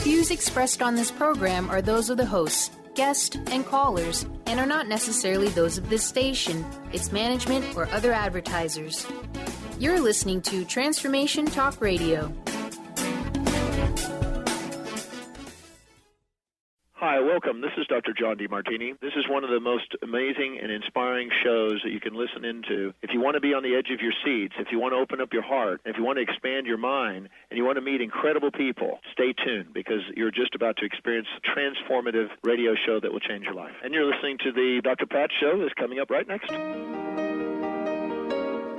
Views expressed on this program are those of the hosts, guests, and callers, and are not necessarily those of this station, its management, or other advertisers. You're listening to Transformation Talk Radio. Hi, welcome. This is Dr. John DeMartini. This is one of the most amazing and inspiring shows that you can listen into. If you want to be on the edge of your seats, if you want to open up your heart, if you want to expand your mind, and you want to meet incredible people, stay tuned because you're just about to experience a transformative radio show that will change your life. And you're listening to the Dr. Pat Show that's coming up right next.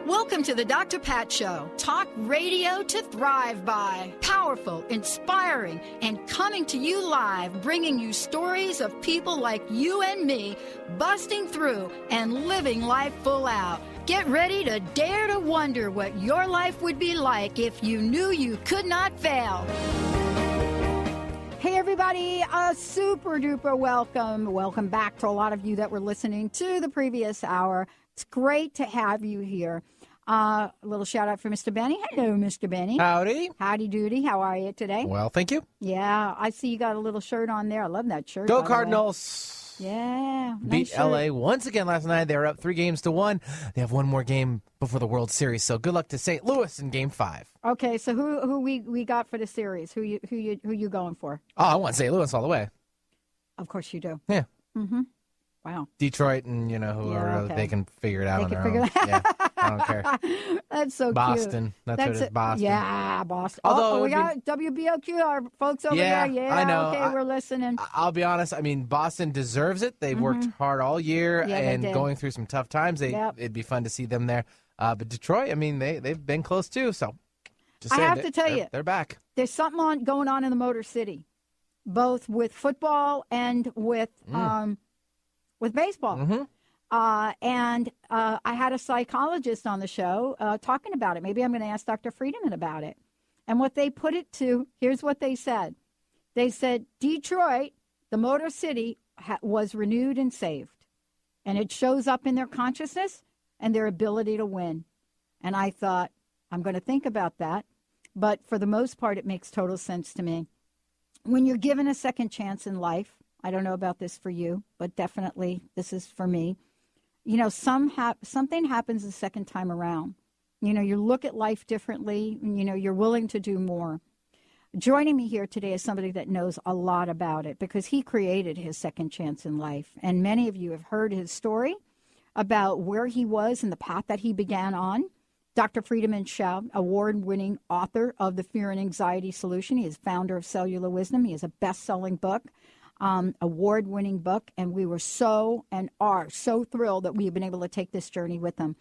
Welcome to the Dr. Pat Show. Talk radio to thrive by. Powerful, inspiring, and coming to you live, bringing you stories of people like you and me, busting through and living life full out. Get ready to dare to wonder what your life would be like if you knew you could not fail. Hey, everybody, a super duper welcome. Welcome back to a lot of you that were listening to the previous hour. It's great to have you here. A little shout out for Mr. Benny. Hello, Mr. Benny. Howdy. Howdy doody. How are you today? Well, thank you. Yeah, I see you got a little shirt on there. I love that shirt. Go Cardinals. Yeah. Beat nice LA shirt. once again last night. They were up 3-1. They have one more game before the World Series. So good luck to St. Louis in Game 5. Okay, so who we got for the series? Who you going for? Oh, I want St. Louis all the way. Of course you do. Yeah. Mm-hmm. Wow. Detroit and, whoever, okay. they can figure it out They on can their figure own. that- Yeah, I don't care. That's so Boston. cute. That's what it is, Boston. Yeah, Boston. Although we it would got WBLQ, our folks over Yeah, there. Yeah, I know. okay, we're listening. I'll be honest. I mean, Boston deserves it. They've worked hard all year Yeah, they and did. going through some tough times. Yep. It'd be fun to see them there. But Detroit, I mean, they've been close too. So just I saying, have to tell you, they're back. There's something going on in the Motor City, both with football and with baseball. Mm-hmm. And I had a psychologist on the show talking about it. Maybe I'm going to ask Dr. Friedemann about it. And what they put it to, here's what they said. They said, Detroit, the Motor City, was renewed and saved. And it shows up in their consciousness and their ability to win. And I thought, I'm going to think about that. But for the most part, it makes total sense to me. When you're given a second chance in life, I don't know about this for you, but definitely this is for me. Something happens the second time around. You look at life differently, and, you're willing to do more. Joining me here today is somebody that knows a lot about it because he created his second chance in life. And many of you have heard his story about where he was and the path that he began on. Dr. Friedemann Schaub, award-winning author of The Fear and Anxiety Solution. He is founder of Cellular Wisdom. He has a best-selling book. Award-winning book, and we were so and are so thrilled that we have been able to take this journey with him.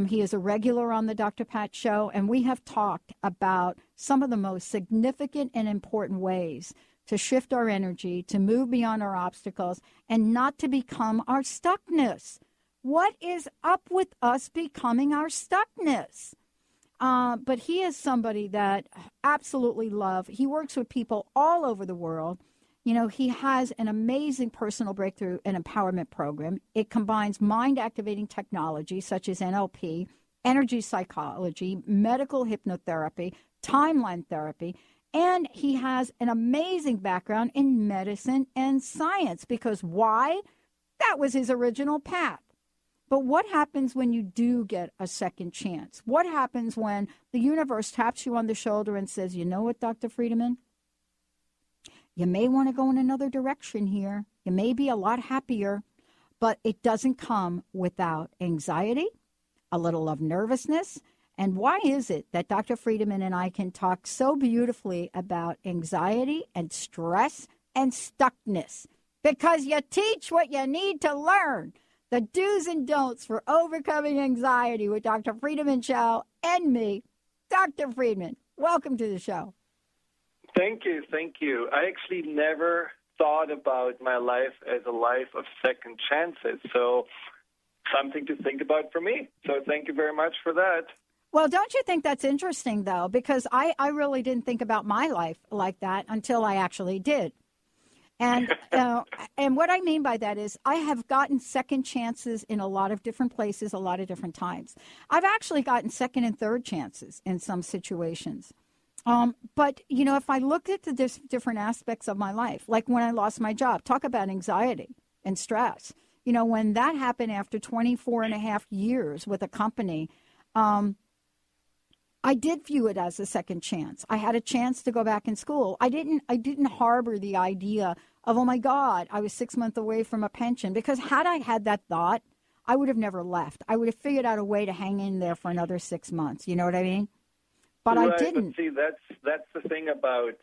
He is a regular on the Dr. Pat Show, and we have talked about some of the most significant and important ways to shift our energy, to move beyond our obstacles, and not to become our stuckness. What is up with us becoming our stuckness? But he is somebody that absolutely love. He works with people all over the world. He has an amazing personal breakthrough and empowerment program. It combines mind-activating technology such as NLP, energy psychology, medical hypnotherapy, timeline therapy, and he has an amazing background in medicine and science because why? That was his original path. But what happens when you do get a second chance? What happens when the universe taps you on the shoulder and says, you know what, Dr. Friedemann? You may want to go in another direction here. You may be a lot happier, but it doesn't come without anxiety, a little of nervousness. And why is it that Dr. Friedemann and I can talk so beautifully about anxiety and stress and stuckness? Because you teach what you need to learn. The do's and don'ts for overcoming anxiety with Dr. Friedemann Schaub and me. Dr. Friedemann, welcome to the show. Thank you. I actually never thought about my life as a life of second chances, so something to think about for me. So thank you very much for that. Well, don't you think that's interesting, though? Because I really didn't think about my life like that until I actually did. And and what I mean by that is I have gotten second chances in a lot of different places, a lot of different times. I've actually gotten second and third chances in some situations. But, if I look at the different aspects of my life, like when I lost my job, talk about anxiety and stress. When that happened after 24 and a half years with a company, I did view it as a second chance. I had a chance to go back in school. I didn't harbor the idea of, oh my God, I was 6 months away from a pension, because had I had that thought, I would have never left. I would have figured out a way to hang in there for another 6 months. You know what I mean? But right, I didn't. But see, that's the thing about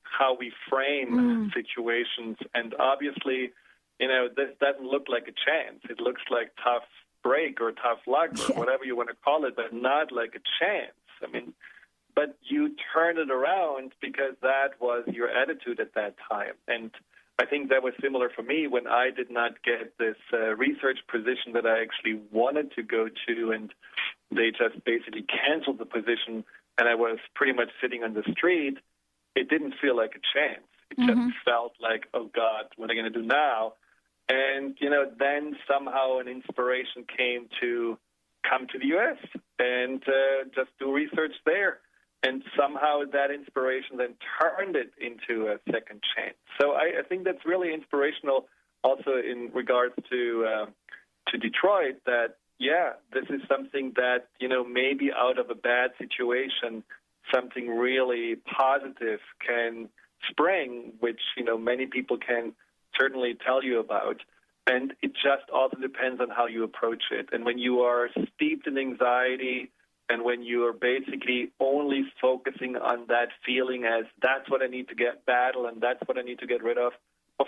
how we frame situations. And obviously, this doesn't look like a chance. It looks like tough break or tough luck or whatever you want to call it, but not like a chance. I mean, but you turn it around because that was your attitude at that time. And I think that was similar for me when I did not get this research position that I actually wanted to go to, and they just basically canceled the position, and I was pretty much sitting on the street. It didn't feel like a chance. It just felt like, oh, God, what am I going to do now? And, then somehow an inspiration came to come to the U.S. and just do research there. And somehow that inspiration then turned it into a second chance. So I think that's really inspirational also in regards to Detroit, that, this is something that, maybe out of a bad situation, something really positive can spring, which, many people can certainly tell you about. And it just also depends on how you approach it. And when you are steeped in anxiety, and when you are basically only focusing on that feeling as that's what I need to battle and that's what I need to get rid of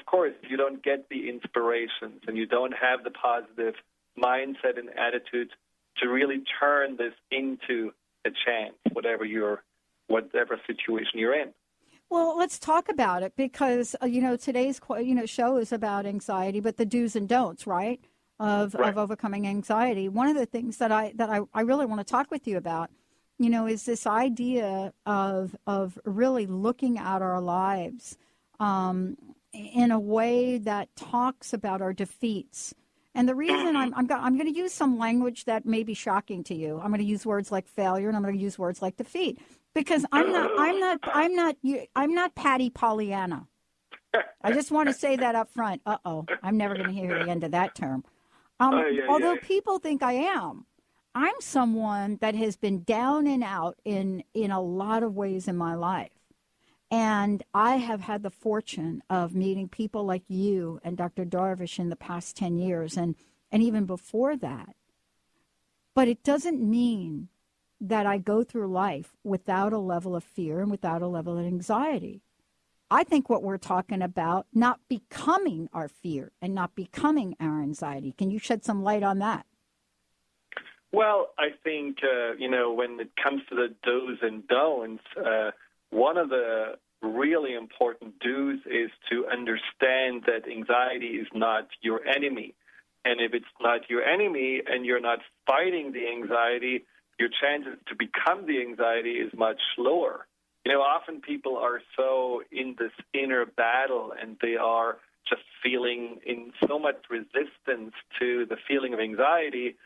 course, you don't get the inspirations and you don't have the positive mindset and attitude to really turn this into a chance, whatever situation you're in. Well, let's talk about it because, today's, show is about anxiety, but the do's and don'ts, right? Of overcoming anxiety. One of the things that I really want to talk with you about, is this idea of really looking at our lives in a way that talks about our defeats. And the reason I'm going to use some language that may be shocking to you. I'm going to use words like failure, and I'm going to use words like defeat, because I'm not Patty Pollyanna. I just want to say that up front. I'm never going to hear the end of that term. Although people think I am, I'm someone that has been down and out in a lot of ways in my life. And I have had the fortune of meeting people like you and Dr. Darvish in the past 10 years and even before that. But it doesn't mean that I go through life without a level of fear and without a level of anxiety. I think what we're talking about, not becoming our fear and not becoming our anxiety. Can you shed some light on that? Well, I think, when it comes to the do's and don'ts, one of the really important do's is to understand that anxiety is not your enemy. And if it's not your enemy and you're not fighting the anxiety, your chances to become the anxiety is much lower. Often people are so in this inner battle and they are just feeling in so much resistance to the feeling of anxiety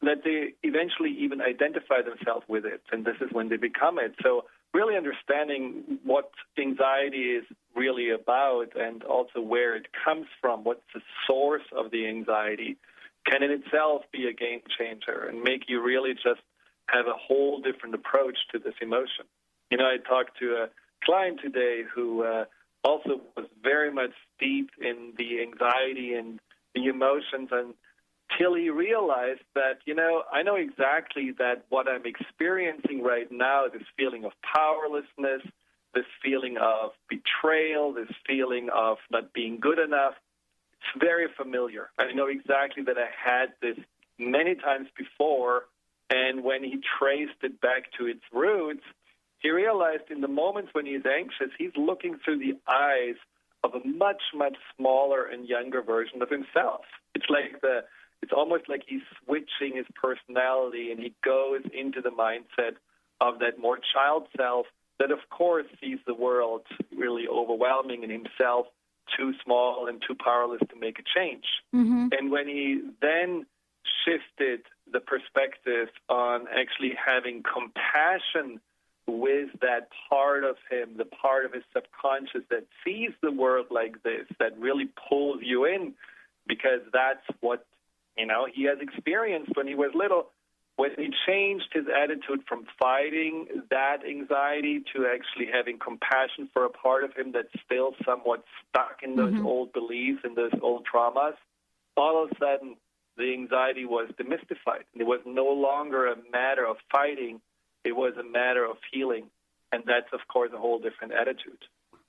that they eventually even identify themselves with it. And this is when they become it. So really understanding what anxiety is really about and also where it comes from, what's the source of the anxiety, can in itself be a game changer and make you really just have a whole different approach to this emotion. I talked to a client today who also was very much steeped in the anxiety and the emotions until he realized that, I know exactly that what I'm experiencing right now, this feeling of powerlessness, this feeling of betrayal, this feeling of not being good enough, it's very familiar. I know exactly that I had this many times before, and when he traced it back to its roots, he realized in the moments when he's anxious, he's looking through the eyes of a much, much smaller and younger version of himself. It's almost like he's switching his personality and he goes into the mindset of that more child self that, of course, sees the world really overwhelming and himself too small and too powerless to make a change. Mm-hmm. And when he then shifted the perspective on actually having compassion with that part of him, the part of his subconscious that sees the world like this, that really pulls you in, because that's what, he has experienced when he was little. When he changed his attitude from fighting that anxiety to actually having compassion for a part of him that's still somewhat stuck in those old beliefs and those old traumas, all of a sudden the anxiety was demystified. It was no longer a matter of fighting. It was a matter of healing. And that's, of course, a whole different attitude.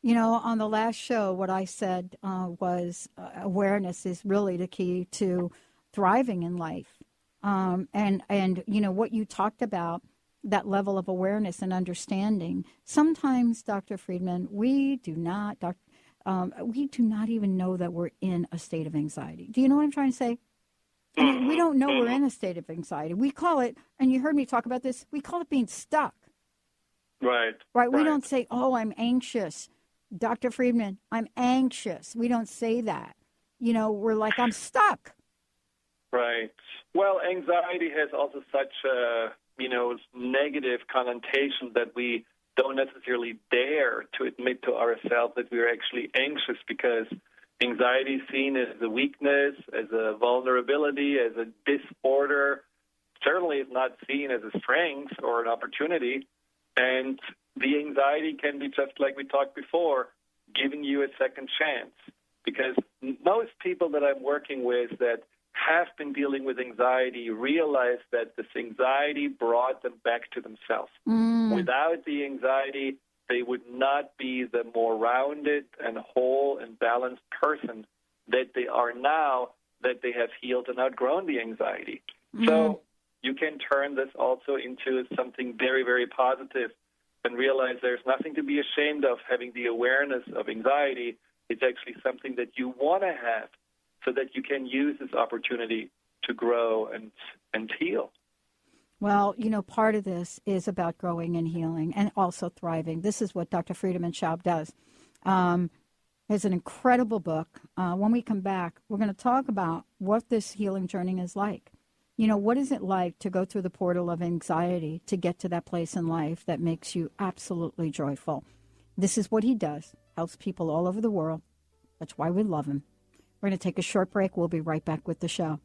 On the last show, what I said was awareness is really the key to thriving in life. And what you talked about, that level of awareness and understanding. Sometimes, Dr. Friedemann, we do not even know that we're in a state of anxiety. Do you know what I'm trying to say? I mean, we don't know we're in a state of anxiety. We call it, and you heard me talk about this, we call it being stuck. Right. We don't say, oh, I'm anxious. Dr. Friedemann, I'm anxious. We don't say that. We're like, I'm stuck. Right. Well, anxiety has also such a, negative connotation that we don't necessarily dare to admit to ourselves that we're actually anxious, because anxiety is seen as a weakness, as a vulnerability, as a disorder. Certainly is not seen as a strength or an opportunity. And the anxiety can be, just like we talked before, giving you a second chance. Because most people that I'm working with that have been dealing with anxiety realize that this anxiety brought them back to themselves. Without the anxiety, they would not be the more rounded and whole and balanced person that they are now, that they have healed and outgrown the anxiety. So you can turn this also into something very, very positive and realize there's nothing to be ashamed of having the awareness of anxiety. It's actually something that you want to have, so that you can use this opportunity to grow and heal. Well, part of this is about growing and healing and also thriving. This is what Dr. Friedemann Schaub does. It's an incredible book. When we come back, we're going to talk about what this healing journey is like. What is it like to go through the portal of anxiety to get to that place in life that makes you absolutely joyful? This is what he does. Helps people all over the world. That's why we love him. We're going to take a short break. We'll be right back with the show.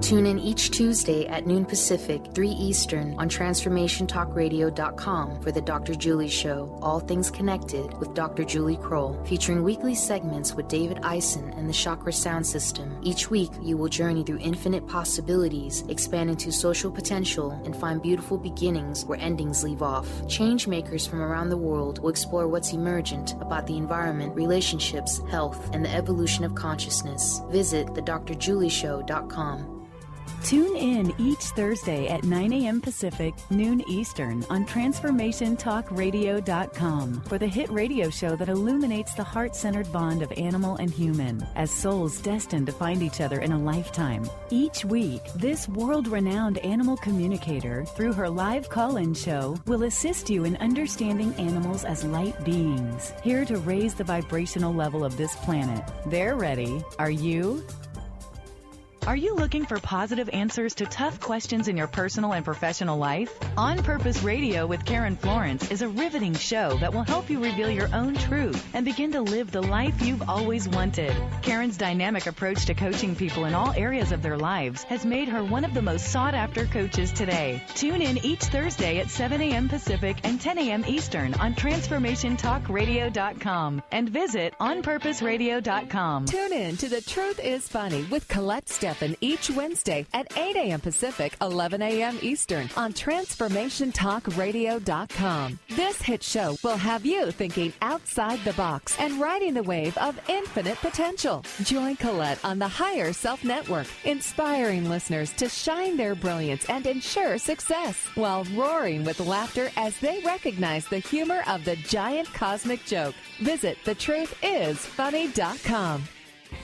Tune in each Tuesday at noon Pacific, 3 Eastern on TransformationTalkRadio.com for The Dr. Julie Show, All Things Connected with Dr. Julie Kroll, featuring weekly segments with David Eisen and the Chakra Sound System. Each week, you will journey through infinite possibilities, expand into social potential, and find beautiful beginnings where endings leave off. Change makers from around the world will explore what's emergent about the environment, relationships, health, and the evolution of consciousness. Visit thedrjulieshow.com. Tune in each Thursday at 9 a.m. Pacific, noon Eastern on TransformationTalkRadio.com for the hit radio show that illuminates the heart-centered bond of animal and human as souls destined to find each other in a lifetime. Each week, this world-renowned animal communicator, through her live call-in show, will assist you in understanding animals as light beings, here to raise the vibrational level of this planet. They're ready. Are you? Are you looking for positive answers to tough questions in your personal and professional life? On Purpose Radio with Karen Florence is a riveting show that will help you reveal your own truth and begin to live the life you've always wanted. Karen's dynamic approach to coaching people in all areas of their lives has made her one of the most sought-after coaches today. Tune in each Thursday at 7 a.m. Pacific and 10 a.m. Eastern on TransformationTalkRadio.com and visit OnPurposeRadio.com. Tune in to The Truth is Funny with Colette Steffen each Wednesday at 8 a.m. Pacific, 11 a.m. Eastern on TransformationTalkRadio.com. This hit show will have you thinking outside the box and riding the wave of infinite potential. Join Colette on the Higher Self Network, inspiring listeners to shine their brilliance and ensure success while roaring with laughter as they recognize the humor of the giant cosmic joke. Visit TheTruthIsFunny.com.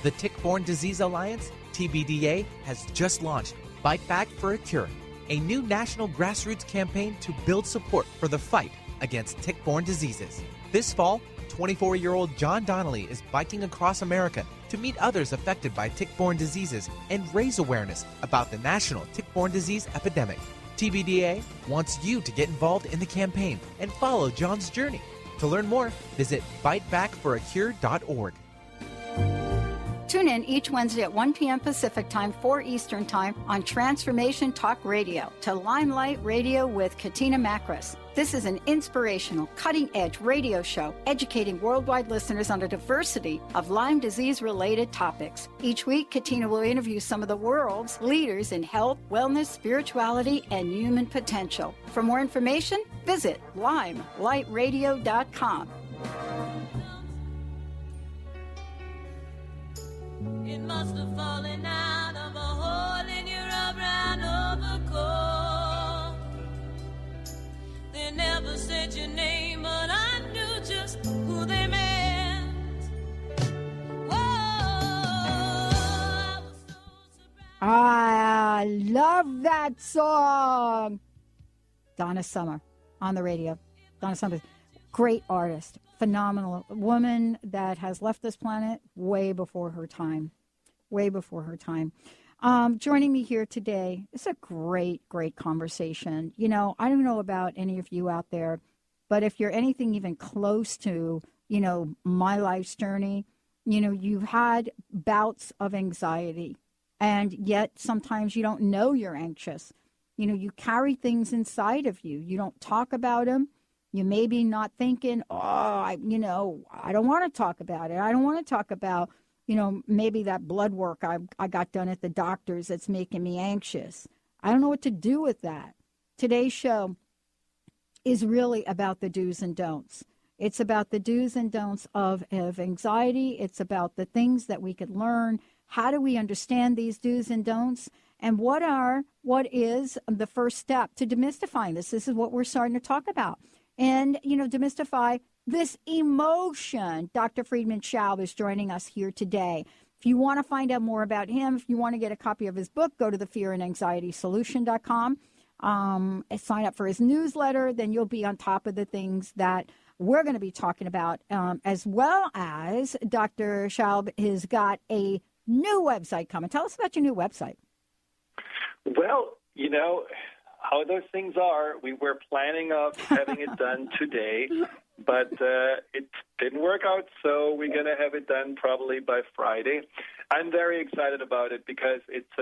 The Tick-Borne Disease Alliance, TBDA, has just launched Fight Back for a Cure, a new national grassroots campaign to build support for the fight against tick-borne diseases. This fall, 24-year-old John Donnelly is biking across America to meet others affected by tick-borne diseases and raise awareness about the national tick-borne disease epidemic. TBDA wants you to get involved in the campaign and follow John's journey. To learn more, visit bitebackforacure.org. Tune in each Wednesday at 1 p.m. Pacific Time, 4 Eastern Time on Transformation Talk Radio to Limelight Radio with Katina Makris. This is an inspirational, cutting-edge radio show educating worldwide listeners on a diversity of Lyme disease-related topics. Each week, Katina will interview some of the world's leaders in health, wellness, spirituality, and human potential. For more information, visit limelightradio.com. It must have fallen out of a hole in your brown overcoat. They never said your name, but I knew just who they meant. Whoa, I was so surprised. I love that song. Donna Summer on the radio. Donna Summer, great artist. Phenomenal woman that has left this planet way before her time. Joining me here today is a great conversation. You know, I don't know about any of you out there, but if you're anything even close to, you know, my life's journey, you know, you've had bouts of anxiety, and yet sometimes you don't know you're anxious. You know, you carry things inside of you. You don't talk about them. You may be not thinking, I don't want to talk about it. I don't want to talk about, you know, maybe that blood work I got done at the doctor's that's making me anxious. I don't know what to do with that. Today's show is really about the do's and don'ts. It's about the do's and don'ts of anxiety. It's about the things that we could learn. How do we understand these do's and don'ts? And what is the first step to demystifying this? This is what we're starting to talk about. And, you know, demystify this emotion. Dr. Friedemann Schaub is joining us here today. If you want to find out more about him, if you want to get a copy of his book, go to thefearandanxietysolution.com. Sign up for his newsletter. Then you'll be on top of the things that we're going to be talking about, as well as Dr. Schaub has got a new website coming. Tell us about your new website. Well, you know how those things are. We were planning of having it done today, but it didn't work out, so we're going to have it done probably by Friday. I'm very excited about it because it's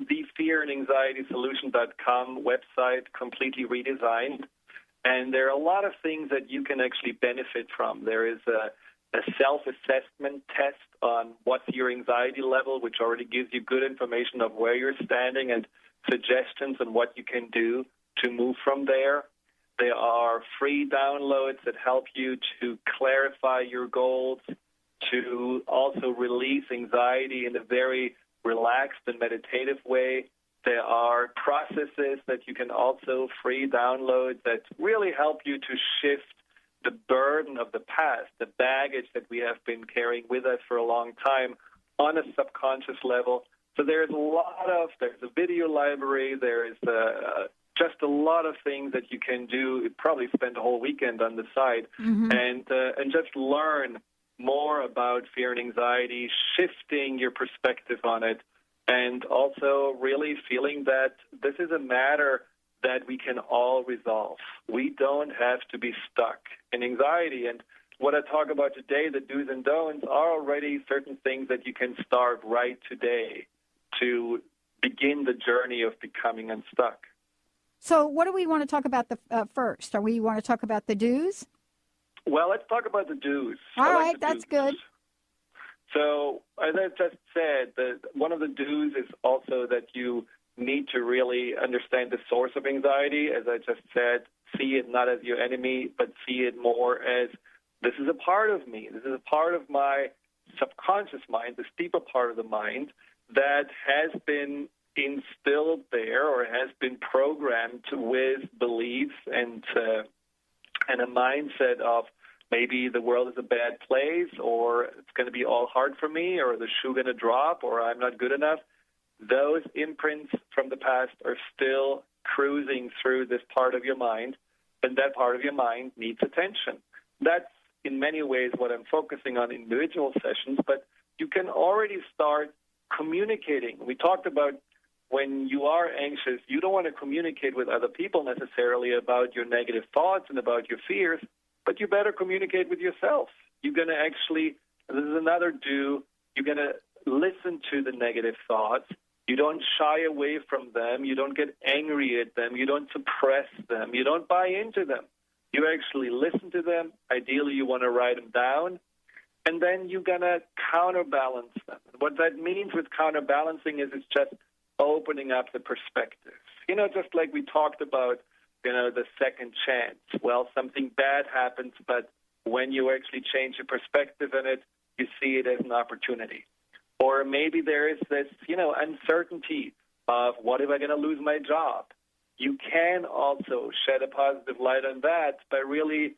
thefearandanxietysolution.com website, completely redesigned, and there are a lot of things that you can actually benefit from. There is a self-assessment test on what's your anxiety level, which already gives you good information of where you're standing and suggestions on what you can do to move from there. There are free downloads that help you to clarify your goals, to also release anxiety in a very relaxed and meditative way. There are processes that you can also free download that really help you to shift the burden of the past, the baggage that we have been carrying with us for a long time on a subconscious level. So there's a video library, there is just a lot of things that you can do. You'd probably spend a whole weekend on the site and just learn more about fear and anxiety, shifting your perspective on it, and also really feeling that this is a matter that we can all resolve. We don't have to be stuck in anxiety. And what I talk about today, the do's and don'ts, are already certain things that you can start right today to begin the journey of becoming unstuck. So what do we want to talk about first? Or we want to talk about the do's? Well, let's talk about the do's. All right, that's good. So as I just said, one of the do's is also that you need to really understand the source of anxiety. As I just said, see it not as your enemy, but see it more as this is a part of me. This is a part of my subconscious mind, this deeper part of the mind that has been instilled there or has been programmed with beliefs and a mindset of maybe the world is a bad place, or it's going to be all hard for me, or the shoe going to drop, or I'm not good enough. Those imprints from the past are still cruising through this part of your mind. and that part of your mind needs attention. That's in many ways what I'm focusing on in individual sessions, but you can already start communicating. We talked about when you are anxious, you don't want to communicate with other people necessarily about your negative thoughts and about your fears, but you better communicate with yourself. You're going to actually, this is another do, you're going to listen to the negative thoughts. You don't shy away from them. You don't get angry at them. You don't suppress them. You don't buy into them. You actually listen to them. Ideally, you want to write them down. And then you're going to counterbalance them. What that means with counterbalancing is it's just opening up the perspective. Just like we talked about, the second chance. Well, something bad happens, but when you actually change your perspective in it, you see it as an opportunity. Or maybe there is this, uncertainty of what if I'm going to lose my job? You can also shed a positive light on that by really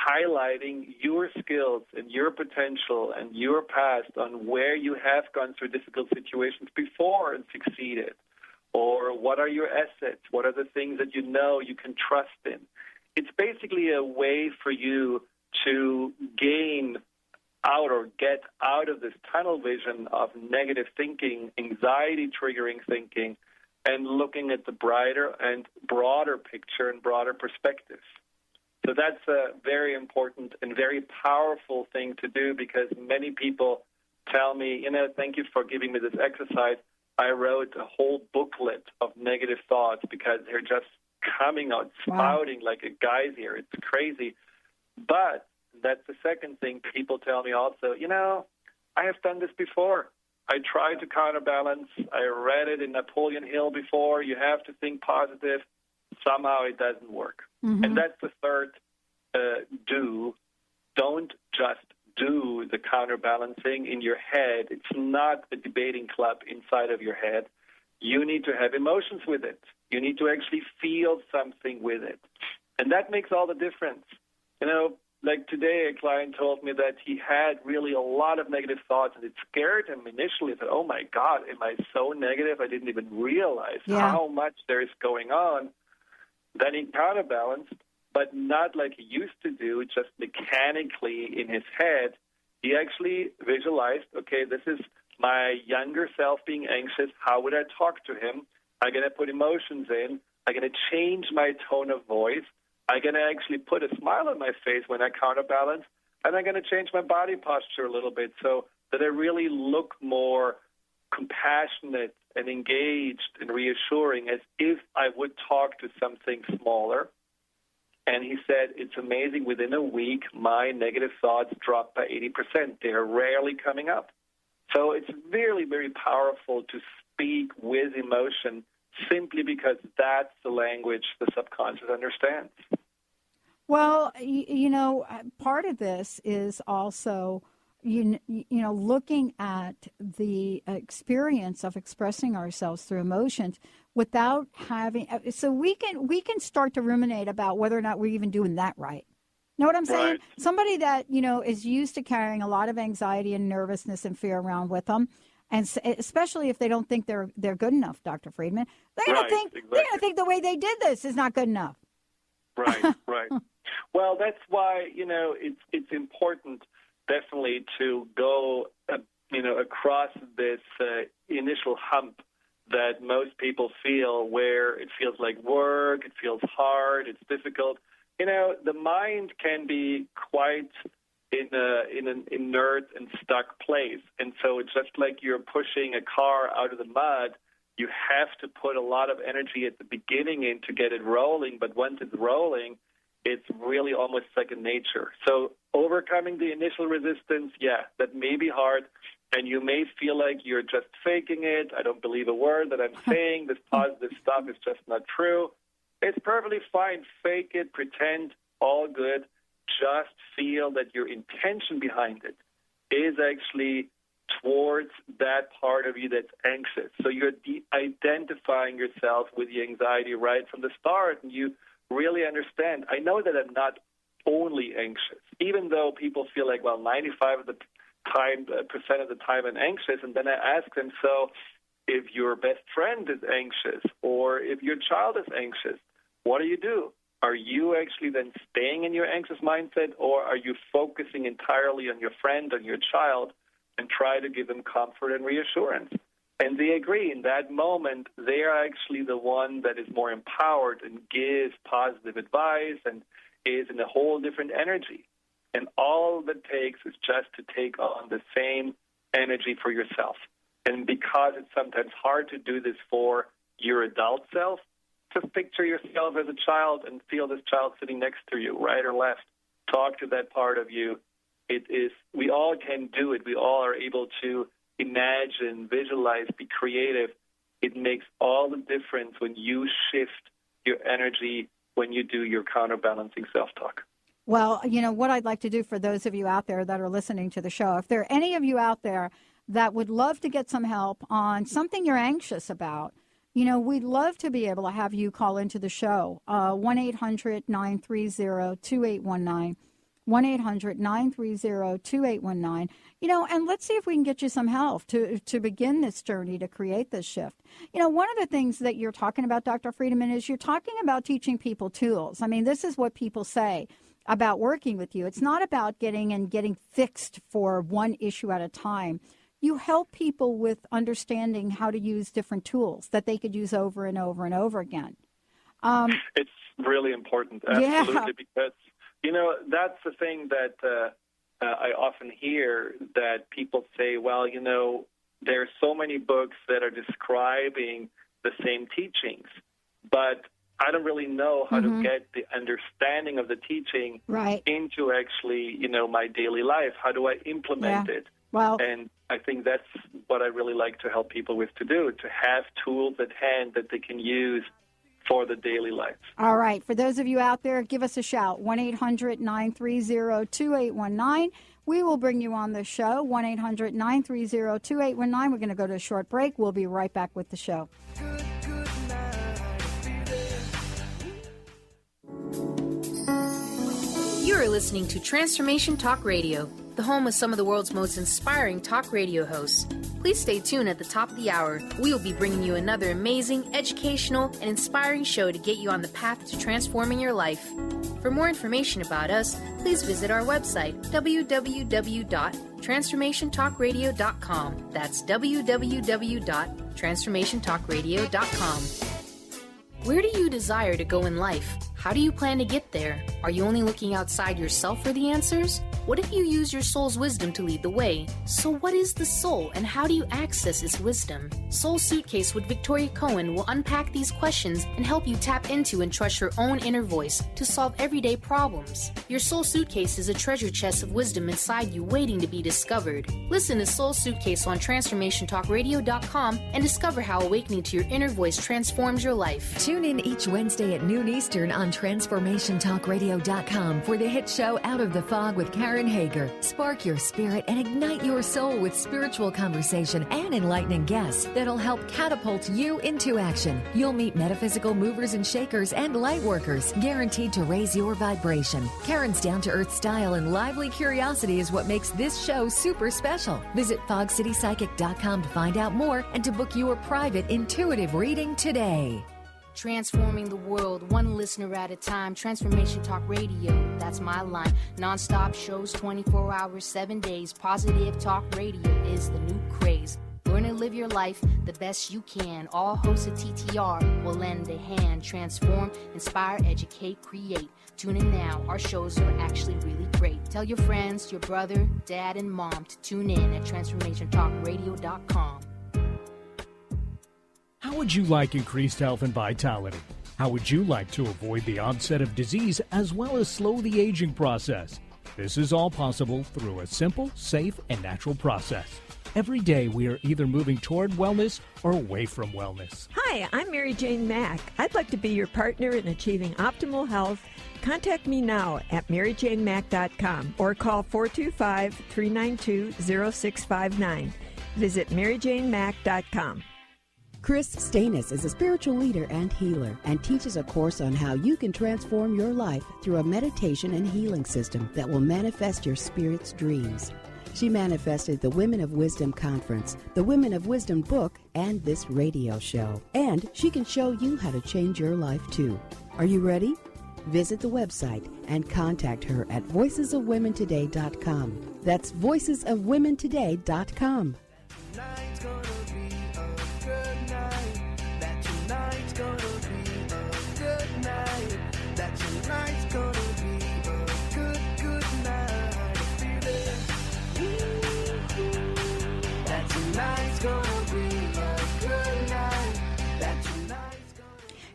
highlighting your skills and your potential and your past on where you have gone through difficult situations before and succeeded. Or what are your assets? What are the things that you can trust in? It's basically a way for you to gain out or get out of this tunnel vision of negative thinking, anxiety-triggering thinking, and looking at the brighter and broader picture and broader perspective. So that's a very important and very powerful thing to do because many people tell me, thank you for giving me this exercise. I wrote a whole booklet of negative thoughts because they're just coming out, spouting like a geyser. It's crazy. But that's the second thing people tell me also, I have done this before. I tried to counterbalance. I read it in Napoleon Hill before. You have to think positive. Somehow it doesn't work. Mm-hmm. And that's the third do. Don't just do the counterbalancing in your head. It's not a debating club inside of your head. You need to have emotions with it. You need to actually feel something with it. And that makes all the difference. Like today, a client told me that he had really a lot of negative thoughts, and it scared him initially. He said, oh, my God, am I so negative? I didn't even realize how much there is going on. Then he counterbalanced, but not like he used to do, just mechanically in his head. He actually visualized, okay, this is my younger self being anxious. How would I talk to him? I'm going to put emotions in. I'm going to change my tone of voice. I'm going to actually put a smile on my face when I counterbalance, and I'm going to change my body posture a little bit so that I really look more compassionate and engaged and reassuring as if I would talk to something smaller. And he said, it's amazing, within a week, my negative thoughts dropped by 80%. They're rarely coming up. So it's really, very powerful to speak with emotion simply because that's the language the subconscious understands. Well, part of this is also, looking at the experience of expressing ourselves through emotions without having, so we can start to ruminate about whether or not we're even doing that right. Know what I'm saying? Right. Somebody that, is used to carrying a lot of anxiety and nervousness and fear around with them, and especially if they don't think they're good enough, Dr. Friedman, they're going to think the way they did this is not good enough. Right. Well, that's why, it's important definitely to go, across this initial hump that most people feel, where it feels like work, it feels hard, it's difficult. The mind can be quite in an inert and stuck place. And so it's just like you're pushing a car out of the mud. You have to put a lot of energy at the beginning in to get it rolling, but once it's rolling, it's really almost second nature. So overcoming the initial resistance, that may be hard, and you may feel like you're just faking it. I don't believe a word that I'm saying. This positive stuff is just not true. It's perfectly fine. Fake it, pretend, all good. Just feel that your intention behind it is actually towards that part of you that's anxious. So you're identifying yourself with the anxiety right from the start, and you really understand, I know that I'm not only anxious, even though people feel like, 95% of the time I'm anxious, and then I ask them, so if your best friend is anxious or if your child is anxious, what do? Are you actually then staying in your anxious mindset, or are you focusing entirely on your friend, on your child, and try to give them comfort and reassurance? And they agree. In that moment, they are actually the one that is more empowered and gives positive advice and is in a whole different energy. And all that takes is just to take on the same energy for yourself. And because it's sometimes hard to do this for your adult self, just picture yourself as a child and feel this child sitting next to you, right or left. Talk to that part of you. We all can do it. We all are able to imagine, visualize, be creative. It makes all the difference when you shift your energy, when you do your counterbalancing self-talk. Well, you know, what I'd like to do for those of you out there that are listening to the show, if there are any of you out there that would love to get some help on something you're anxious about, you know, we'd love to be able to have you call into the show, 1-800-930-2819, 1-800-930-2819, you know, and let's see if we can get you some help to begin this journey to create this shift. You know, one of the things that you're talking about, Dr. Friedemann, is you're talking about teaching people tools. I mean, this is what people say about working with you. It's not about getting fixed for one issue at a time. You help people with understanding how to use different tools that they could use over and over and over again. It's really important, absolutely, because, you know, that's the thing that I often hear, that people say, well, you know, there are so many books that are describing the same teachings, but I don't really know how to get the understanding of the teaching into actually, you know, my daily life. How do I implement it? Well, and I think that's what I really like to help people with to do, to have tools at hand that they can use for the daily life. All right. For those of you out there, give us a shout, 1-800-930-2819. We will bring you on the show, 1-800-930-2819. We're going to go to a short break. We'll be right back with the show. You are listening to Transformation Talk Radio, the home of some of the world's most inspiring talk radio hosts. Please stay tuned at the top of the hour. We will be bringing you another amazing, educational, and inspiring show to get you on the path to transforming your life. For more information about us, please visit our website, www.transformationtalkradio.com. That's www.transformationtalkradio.com. Where do you desire to go in life? How do you plan to get there? Are you only looking outside yourself for the answers? What if you use your soul's wisdom to lead the way? So what is the soul, and how do you access its wisdom? Soul Suitcase with Victoria Cohen will unpack these questions and help you tap into and trust your own inner voice to solve everyday problems. Your Soul Suitcase is a treasure chest of wisdom inside you waiting to be discovered. Listen to Soul Suitcase on TransformationTalkRadio.com and discover how awakening to your inner voice transforms your life. Tune in each Wednesday at noon Eastern on TransformationTalkRadio.com for the hit show Out of the Fog with Karen Hager. Spark your spirit and ignite your soul with spiritual conversation and enlightening guests that'll help catapult you into action. You'll meet metaphysical movers and shakers and light workers, guaranteed to raise your vibration. Karen's down-to-earth style and lively curiosity is what makes this show super special. Visit fogcitypsychic.com to find out more and to book your private intuitive reading today. Transforming the world, one listener at a time. Transformation Talk Radio, that's my line. Non-stop shows, 24 hours, 7 days. Positive Talk Radio is the new craze. Learn to live your life the best you can. All hosts of TTR will lend a hand. Transform, inspire, educate, create. Tune in now. Our shows are actually really great. Tell your friends, your brother, dad, and mom to tune in at TransformationTalkRadio.com. How would you like increased health and vitality? How would you like to avoid the onset of disease as well as slow the aging process? This is all possible through a simple, safe, and natural process. Every day we are either moving toward wellness or away from wellness. Hi, I'm Mary Jane Mack. I'd like to be your partner in achieving optimal health. Contact me now at maryjanemack.com or call 425-392-0659. Visit maryjanemack.com. Chris Stanis is a spiritual leader and healer and teaches a course on how you can transform your life through a meditation and healing system that will manifest your spirit's dreams. She manifested the Women of Wisdom Conference, the Women of Wisdom book, and this radio show. And she can show you how to change your life too. Are you ready? Visit the website and contact her at voicesofwomentoday.com. That's voicesofwomentoday.com. Tonight's gonna be a good night. That tonight's gonna be a good night. That tonight's gonna be a good night. Feel it. That tonight's gonna be a good night. That tonight's gonna.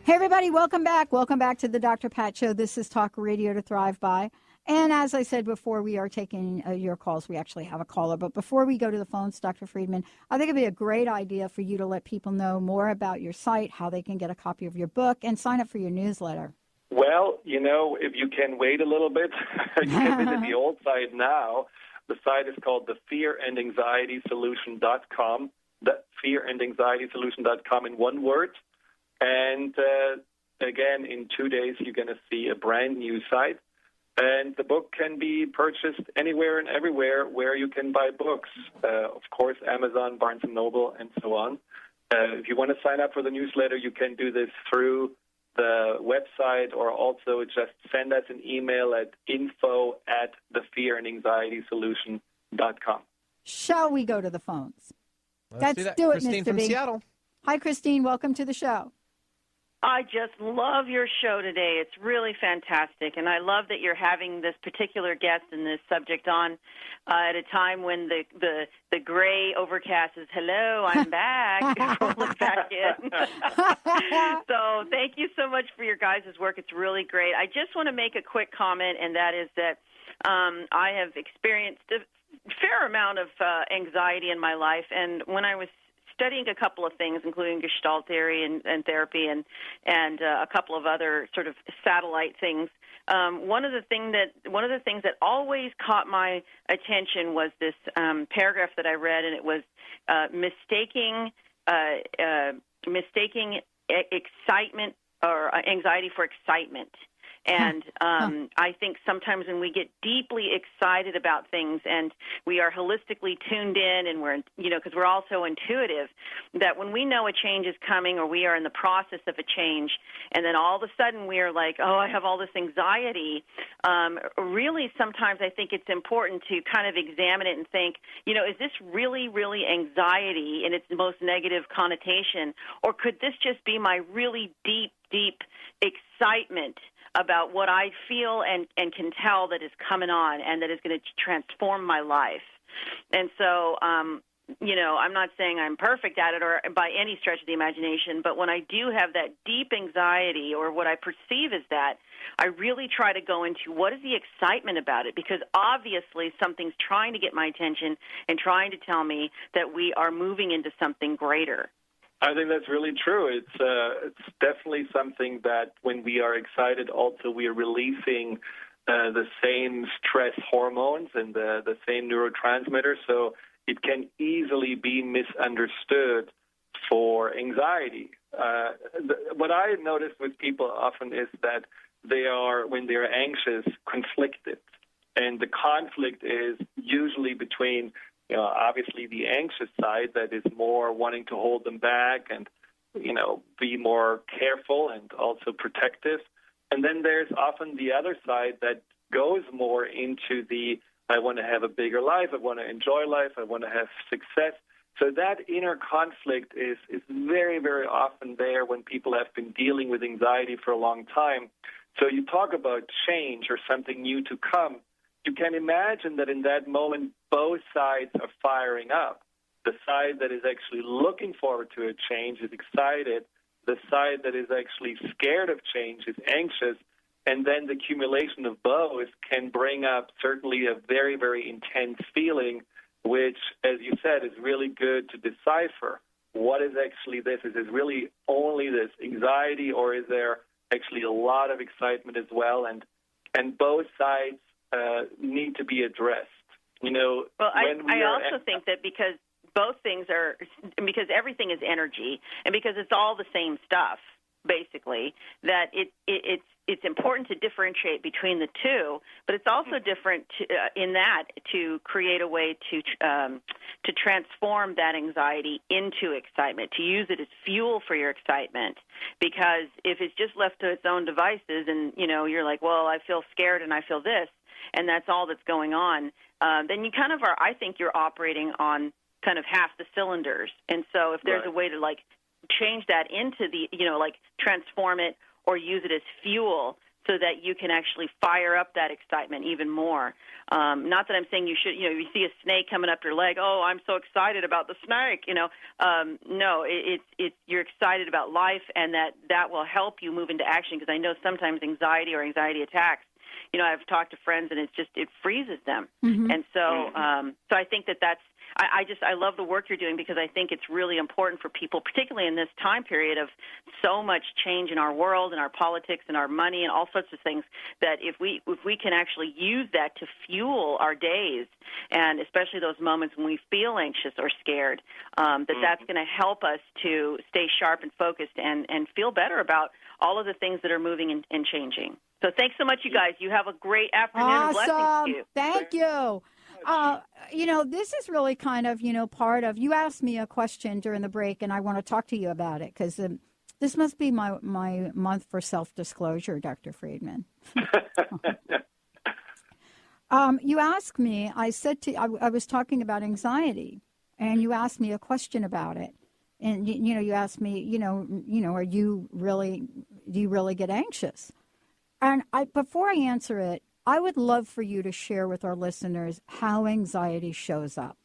Hey, everybody, welcome back. Welcome back to the Dr. Pat Show. This is Talk Radio to Thrive By. And as I said before, we are taking your calls. We actually have a caller. But before we go to the phones, Dr. Friedemann, I think it'd be a great idea for you to let people know more about your site, how they can get a copy of your book, and sign up for your newsletter. Well, if you can wait a little bit, you can visit the old site now. The site is called the fearandanxietysolution.com, the fearandanxietysolution.com in one word. And again, in 2 days, you're going to see a brand new site. And the book can be purchased anywhere and everywhere where you can buy books. Of course, Amazon, Barnes & Noble, and so on. If you want to sign up for the newsletter, you can do this through the website, or also just send us an email at info@thefearandanxietysolution.com. Shall we go to the phones? Let's do it, Christine Mr. from B. Seattle. Hi, Christine. Welcome to the show. I just love your show today. It's really fantastic, and I love that you're having this particular guest and this subject on at a time when the gray overcast is, hello, I'm back, rolling back in. So thank you so much for your guys' work. It's really great. I just want to make a quick comment, and that is that I have experienced a fair amount of anxiety in my life, and when I was studying a couple of things, including Gestalt theory and therapy and a couple of other sort of satellite things. One of the things that always caught my attention was this paragraph that I read, and it was mistaking excitement or anxiety for excitement. And I think sometimes when we get deeply excited about things and we are holistically tuned in, and we're, because we're also intuitive, that when we know a change is coming or we are in the process of a change, and then all of a sudden we are like, oh, I have all this anxiety, really sometimes I think it's important to kind of examine it and think, is this really, really anxiety in its most negative connotation, or could this just be my really deep, deep excitement about what I feel and can tell that is coming on and that is going to transform my life? And so, I'm not saying I'm perfect at it or by any stretch of the imagination, but when I do have that deep anxiety, or what I perceive as that, I really try to go into what is the excitement about it, because obviously something's trying to get my attention and trying to tell me that we are moving into something greater. I think that's really true. It's definitely something that when we are excited, also we are releasing the same stress hormones and the same neurotransmitters, so it can easily be misunderstood for anxiety. What I notice with people often is that they are, when they're anxious, conflicted. And the conflict is usually between obviously the anxious side that is more wanting to hold them back and, be more careful and also protective. And then there's often the other side that goes more into the, I want to have a bigger life, I want to enjoy life, I want to have success. So that inner conflict is very, very often there when people have been dealing with anxiety for a long time. So you talk about change or something new to come. You can imagine that in that moment, both sides are firing up. The side that is actually looking forward to a change is excited. The side that is actually scared of change is anxious. And then the accumulation of both can bring up certainly a very, very intense feeling, which, as you said, is really good to decipher. What is actually this? Is it really only this anxiety, or is there actually a lot of excitement as well? And both sides need to be addressed. Well, I also think that because both things are, because everything is energy, and because it's all the same stuff, basically, that it's important to differentiate between the two, but it's also different in that to create a way to transform that anxiety into excitement, to use it as fuel for your excitement. Because if it's just left to its own devices, and you're like, well, I feel scared and I feel this, and that's all that's going on, then you kind of are. I think you're operating on kind of half the cylinders. And so if there's a way to change that into the transform it or use it as fuel so that you can actually fire up that excitement even more. Not that I'm saying you should, you see a snake coming up your leg, oh, I'm so excited about the snake, no, it's you're excited about life, and that will help you move into action, because I know sometimes anxiety or anxiety attacks, I've talked to friends and it freezes them. Mm-hmm. And so so I think that's, I love the work you're doing, because I think it's really important for people, particularly in this time period of so much change in our world and our politics and our money and all sorts of things, that if we can actually use that to fuel our days, and especially those moments when we feel anxious or scared, that's going to help us to stay sharp and focused and feel better about all of the things that are moving and changing. So thanks so much, you guys. You have a great afternoon. Awesome. Blessings to you. Thank you. This is really kind of, part of, you asked me a question during the break, and I want to talk to you about it, because this must be my month for self-disclosure, Dr. Friedemann. You asked me, I said I was talking about anxiety, and you asked me a question about it. And, you asked me, do you really get anxious? And before I answer it, I would love for you to share with our listeners how anxiety shows up.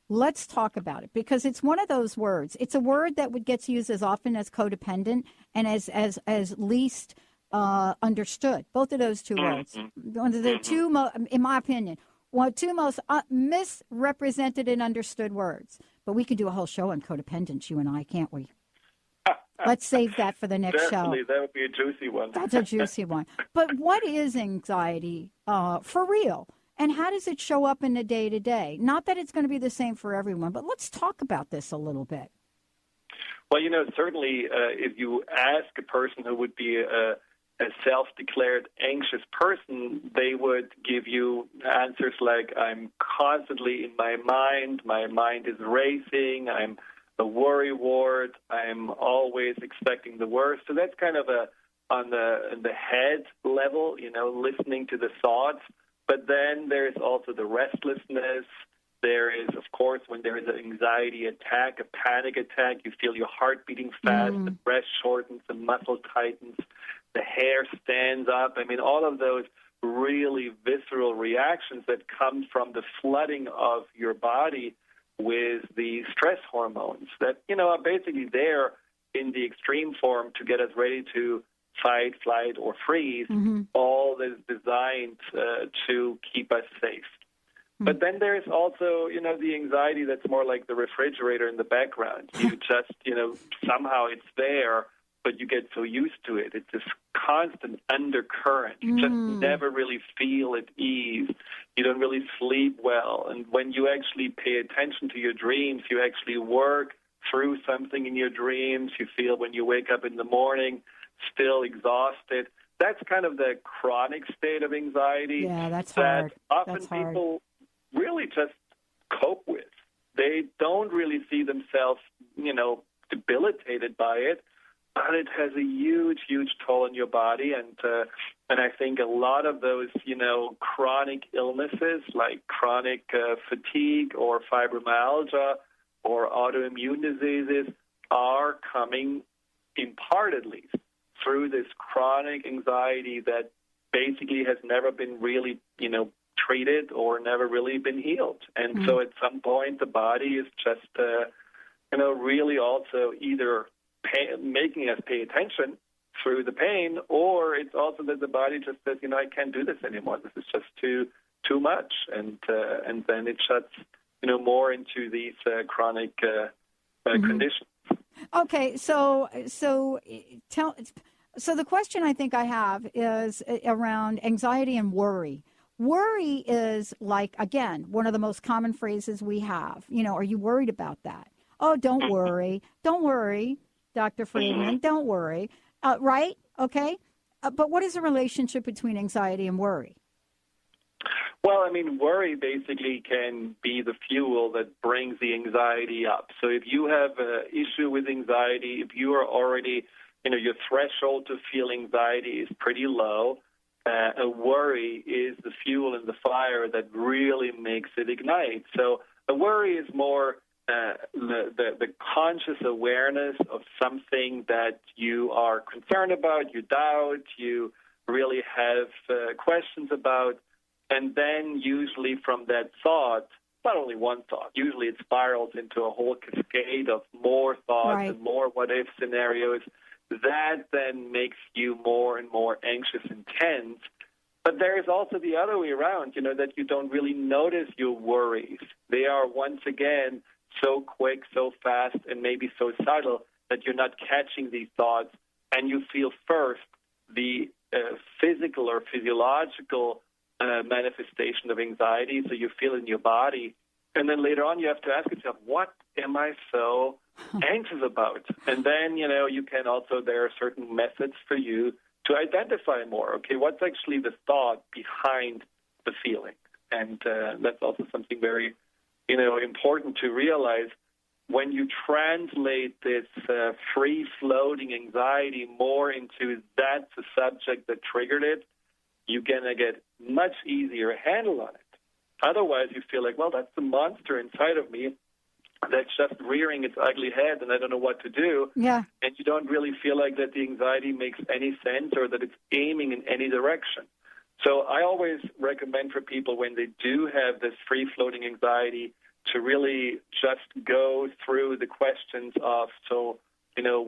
Let's talk about it, because it's one of those words. It's a word that gets used as often as codependent and as least understood. Both of those two words. The two, in my opinion, two most misrepresented and understood words. But we could do a whole show on codependence, you and I, can't we? Let's save that for the next Definitely, show. That would be a juicy one. That's a juicy one. But what is anxiety for real? And how does it show up in the day-to-day? Not that it's going to be the same for everyone, but let's talk about this a little bit. Well, certainly if you ask a person who would be a self-declared anxious person, they would give you answers like, I'm constantly in my mind is racing, I'm a worrywart, I'm always expecting the worst. So that's kind of on the head level, listening to the thoughts. But then there's also the restlessness. There is, of course, when there is an anxiety attack, a panic attack, you feel your heart beating fast, the breath shortens, the muscle tightens, the hair stands up. I mean, all of those really visceral reactions that come from the flooding of your body with the stress hormones that, are basically there in the extreme form to get us ready to fight, flight, or freeze. All is designed to keep us safe. But then there's also, the anxiety that's more like the refrigerator in the background. You just, somehow it's there, but you get so used to it. It's this constant undercurrent. You just never really feel at ease. You don't really sleep well. And when you actually pay attention to your dreams, you actually work through something in your dreams. You feel when you wake up in the morning still exhausted. That's kind of the chronic state of anxiety. Yeah, that's hard. Often that's hard. People really just cope with. They don't really see themselves, debilitated by it. But it has a huge, huge toll on your body, and I think a lot of those, chronic illnesses like chronic fatigue or fibromyalgia or autoimmune diseases are coming, in part at least, through this chronic anxiety that basically has never been really, treated or never really been healed. And so at some point the body is just, really also either making us pay attention through the pain, or it's also that the body just says, I can't do this anymore. This is just too much, and then it shuts, more into these chronic conditions. Okay, so the question I think I have is around anxiety and worry. Worry is again, one of the most common phrases we have. Are you worried about that? Oh, don't worry. Don't worry. Dr. Friedemann, don't worry. right? Okay. But what is the relationship between anxiety and worry? Well, I mean, worry basically can be the fuel that brings the anxiety up. So if you have an issue with anxiety, if you are already, your threshold to feel anxiety is pretty low, a worry is the fuel in the fire that really makes it ignite. So a worry is more the conscious awareness of something that you are concerned about, you doubt, you really have questions about. And then usually from that thought, not only one thought, usually it spirals into a whole cascade of more thoughts and more what-if scenarios. That then makes you more and more anxious and tense. But there is also the other way around, that you don't really notice your worries. They are, once again, so quick, so fast, and maybe so subtle that you're not catching these thoughts. And you feel first the physical or physiological manifestation of anxiety, so you feel it in your body. And then later on, you have to ask yourself, what am I so anxious about? And then, you can also, there are certain methods for you to identify more. Okay, what's actually the thought behind the feeling? And that's also something very, important to realize. When you translate this free-floating anxiety more into that's the subject that triggered it, you're going to get much easier handle on it. Otherwise, you feel like, well, that's the monster inside of me that's just rearing its ugly head, and I don't know what to do. Yeah. And you don't really feel like that the anxiety makes any sense or that it's aiming in any direction. So I always recommend for people when they do have this free-floating anxiety to really just go through the questions of,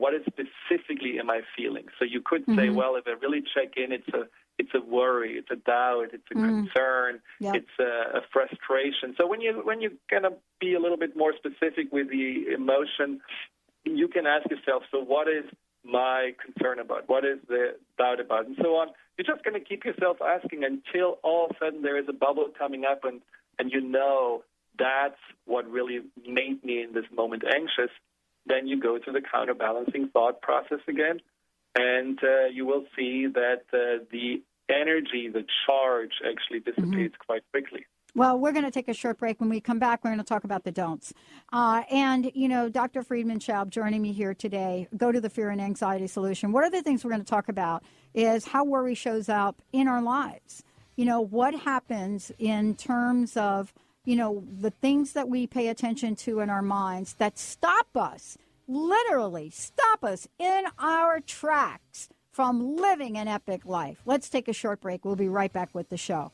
what is specifically am I feeling? So you could say, well, if I really check in, it's a worry, it's a doubt, it's a concern, it's a frustration. So when you're going to be a little bit more specific with the emotion, you can ask yourself, so what is my concern about? What is the doubt about? And so on. You're just going to keep yourself asking until all of a sudden there is a bubble coming up and that's what really made me in this moment anxious. Then you go through the counterbalancing thought process again, and you will see that the energy, the charge actually dissipates quite quickly. Well, we're going to take a short break. When we come back, we're going to talk about the don'ts. And Dr. Friedemann Schaub joining me here today, go to the Fear and Anxiety Solution. One of the things we're going to talk about is how worry shows up in our lives. What happens in terms of, the things that we pay attention to in our minds that stop us, literally stop us in our tracks from living an epic life. Let's take a short break. We'll be right back with the show.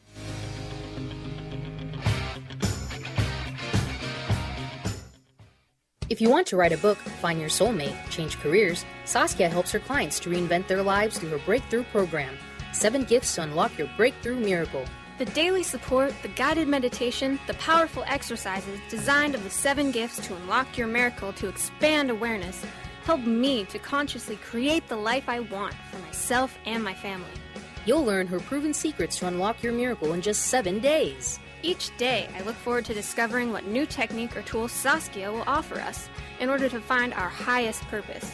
If you want to write a book, find your soulmate, change careers, Saskia helps her clients to reinvent their lives through her breakthrough program. 7 gifts to unlock your breakthrough miracle. The daily support, the guided meditation, the powerful exercises designed of the 7 gifts to unlock your miracle to expand awareness help me to consciously create the life I want for myself and my family. You'll learn her proven secrets to unlock your miracle in just 7 days. Each day, I look forward to discovering what new technique or tool Saskia will offer us in order to find our highest purpose.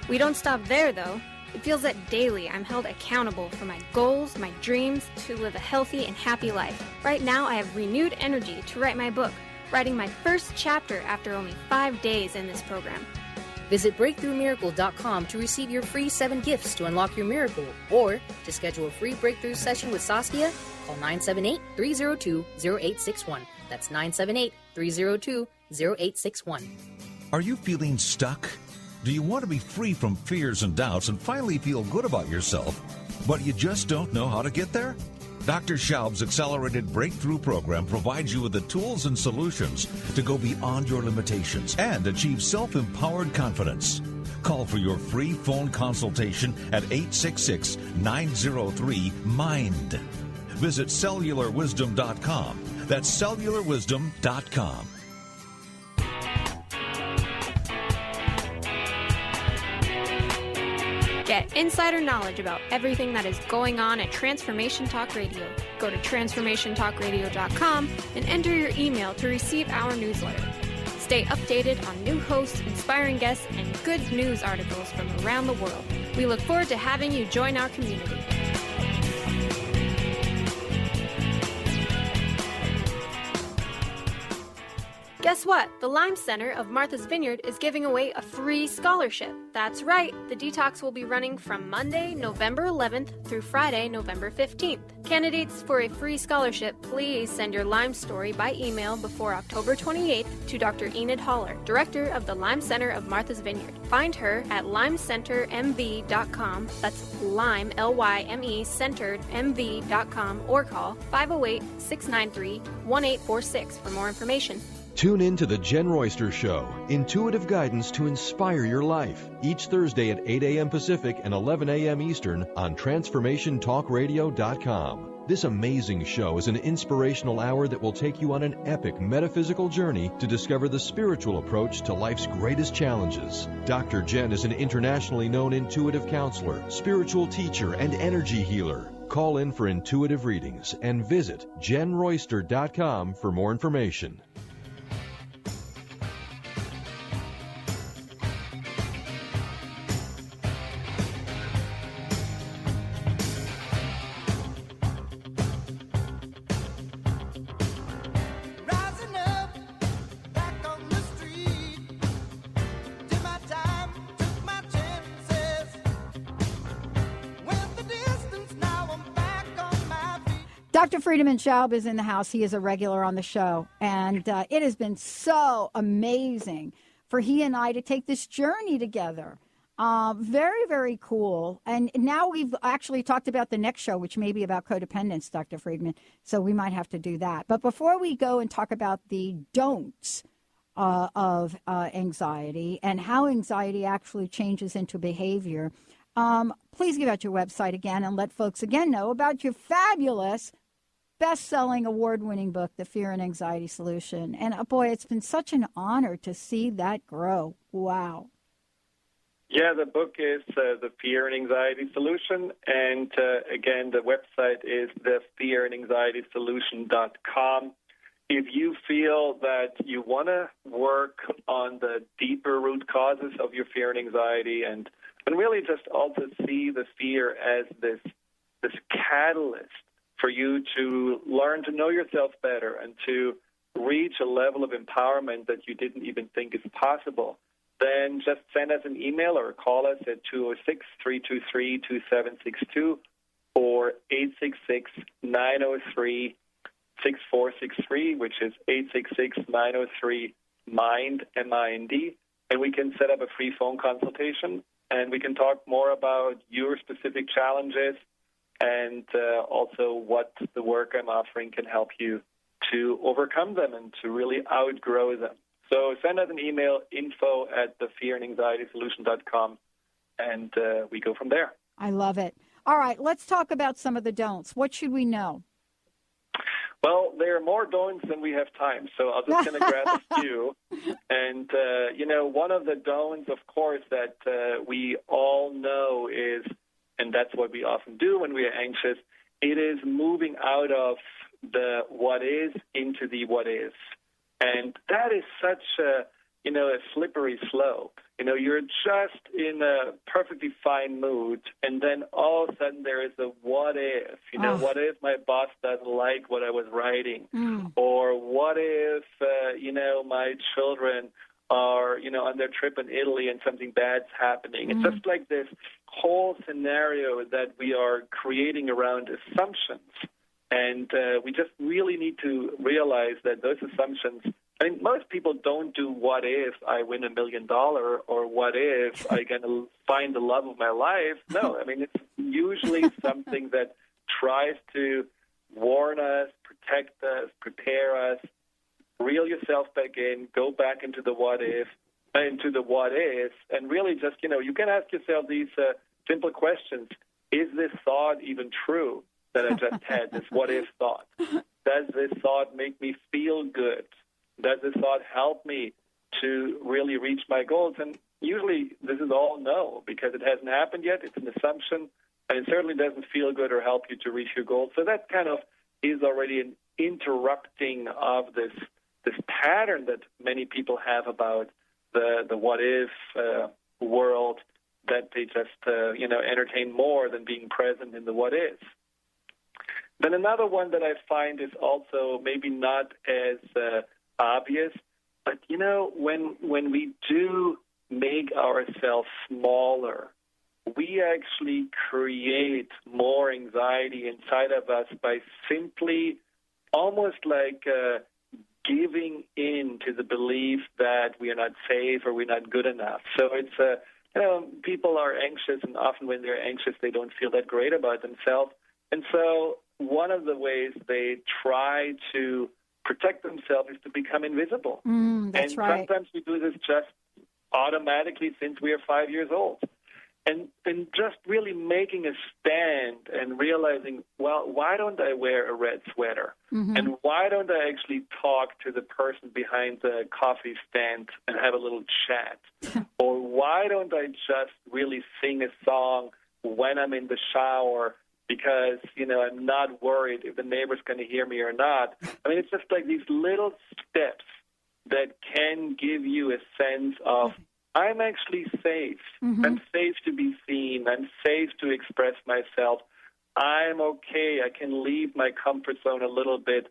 We don't stop there, though. It feels that daily I'm held accountable for my goals, my dreams, to live a healthy and happy life. Right now, I have renewed energy to write my book, writing my first chapter after only 5 days in this program. Visit BreakthroughMiracle.com to receive your free 7 gifts to unlock your miracle, or to schedule a free breakthrough session with Saskia, call 978-302-0861. That's 978-302-0861. Are you feeling stuck? Do you want to be free from fears and doubts and finally feel good about yourself, but you just don't know how to get there? Dr. Schaub's Accelerated Breakthrough Program provides you with the tools and solutions to go beyond your limitations and achieve self-empowered confidence. Call for your free phone consultation at 866-903-MIND. Visit cellularwisdom.com. That's cellularwisdom.com. Get insider knowledge about everything that is going on at Transformation Talk Radio. Go to transformationtalkradio.com and enter your email to receive our newsletter. Stay updated on new hosts, inspiring guests, and good news articles from around the world. We look forward to having you join our community. Guess what? The Lime Center of Martha's Vineyard is giving away a free scholarship. That's right, the detox will be running from Monday, November 11th through Friday, November 15th. Candidates for a free scholarship, please send your Lyme story by email before October 28th to Dr. Enid Haller, Director of the Lyme Center of Martha's Vineyard. Find her at lymecentermv.com, that's Lyme, L-Y-M-E, centeredmv.com, or call 508-693-1846 for more information. Tune in to The Jen Royster Show, intuitive guidance to inspire your life, each Thursday at 8 a.m. Pacific and 11 a.m. Eastern on TransformationTalkRadio.com. This amazing show is an inspirational hour that will take you on an epic metaphysical journey to discover the spiritual approach to life's greatest challenges. Dr. Jen is an internationally known intuitive counselor, spiritual teacher, and energy healer. Call in for intuitive readings and visit JenRoyster.com for more information. Dr. Friedemann Schaub is in the house. He is a regular on the show. And it has been so amazing for he and I to take this journey together. Very, very cool. And now we've actually talked about the next show, which may be about codependence, Dr. Friedemann. So we might have to do that. But before we go and talk about the don'ts of anxiety and how anxiety actually changes into behavior, please give out your website again and let folks again know about your fabulous best-selling, award-winning book, The Fear and Anxiety Solution. And, boy, it's been such an honor to see that grow. Wow. Yeah, the book is The Fear and Anxiety Solution. And, again, the website is thefearandanxietysolution.com. If you feel that you want to work on the deeper root causes of your fear and anxiety and really just also see the fear as this catalyst for you to learn to know yourself better and to reach a level of empowerment that you didn't even think is possible, then just send us an email or call us at 206-323-2762 or 866-903-6463, which is 866-903-MIND, M-I-N-D, and we can set up a free phone consultation, and we can talk more about your specific challenges and also what the work I'm offering can help you to overcome them and to really outgrow them. So send us an email, info@thefearandanxietysolution.com, and we go from there. I love it. All right, let's talk about some of the don'ts. What should we know? Well, there are more don'ts than we have time, so I'm just going to grab a few. And, one of the don'ts, of course, that we all know is, and that's what we often do when we are anxious, it is moving out of the what is into the what is. And that is such a slippery slope. You're just in a perfectly fine mood, and then all of a sudden there is a what if. What if my boss doesn't like what I was writing? Or what if, my children are, on their trip in Italy and something bad's happening? It's just like this whole scenario that we are creating around assumptions. And we just really need to realize that those assumptions, most people don't do what if I win $1 million or what if I'm going to find the love of my life. No, it's usually something that tries to warn us, protect us, prepare us, reel yourself back in, go back into the what if, and really just, you can ask yourself these simple questions. Is this thought even true that I just had, this what if thought? Does this thought make me feel good? Does this thought help me to really reach my goals? And usually this is all no, because it hasn't happened yet. It's an assumption, and it certainly doesn't feel good or help you to reach your goals. So that kind of is already an interrupting of this pattern that many people have about the what if world. that they just, entertain more than being present in the what is. Then another one that I find is also maybe not as obvious, but, when we do make ourselves smaller, we actually create more anxiety inside of us by simply almost like giving in to the belief that we are not safe or we're not good enough. So it's, people are anxious, and often when they're anxious, they don't feel that great about themselves. And so one of the ways they try to protect themselves is to become invisible. That's right. Sometimes we do this just automatically since we are 5 years old. And just really making a stand and realizing, well, why don't I wear a red sweater? Mm-hmm. And why don't I actually talk to the person behind the coffee stand and have a little chat? Or why don't I just really sing a song when I'm in the shower because, I'm not worried if the neighbor's going to hear me or not? I mean, it's just like these little steps that can give you a sense of, I'm actually safe. Mm-hmm. I'm safe to be seen. I'm safe to express myself. I'm okay. I can leave my comfort zone a little bit,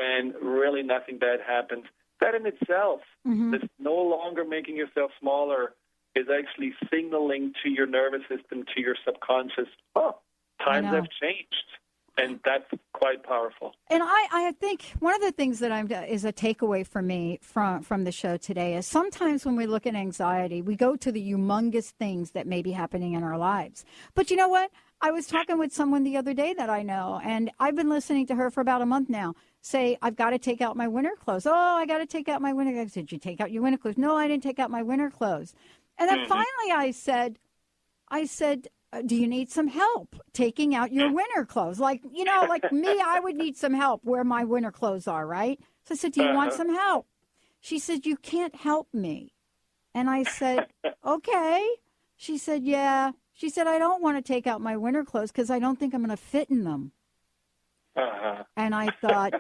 and really nothing bad happens. That in itself, this no longer making yourself smaller, is actually signaling to your nervous system, to your subconscious, times have changed. And that's quite powerful. And I think one of the things that is a takeaway for me from the show today is sometimes when we look at anxiety, we go to the humongous things that may be happening in our lives. But you know what? I was talking with someone the other day that I know, and I've been listening to her for about a month now, say, I've got to take out my winter clothes. Oh, I got to take out my winter clothes. Did you take out your winter clothes? No, I didn't take out my winter clothes. And then finally I said, do you need some help taking out your winter clothes? Like me, I would need some help where my winter clothes are, right? So I said, do you want some help? She said, you can't help me. And I said, okay. She said, yeah. She said, I don't want to take out my winter clothes because I don't think I'm going to fit in them. And I thought,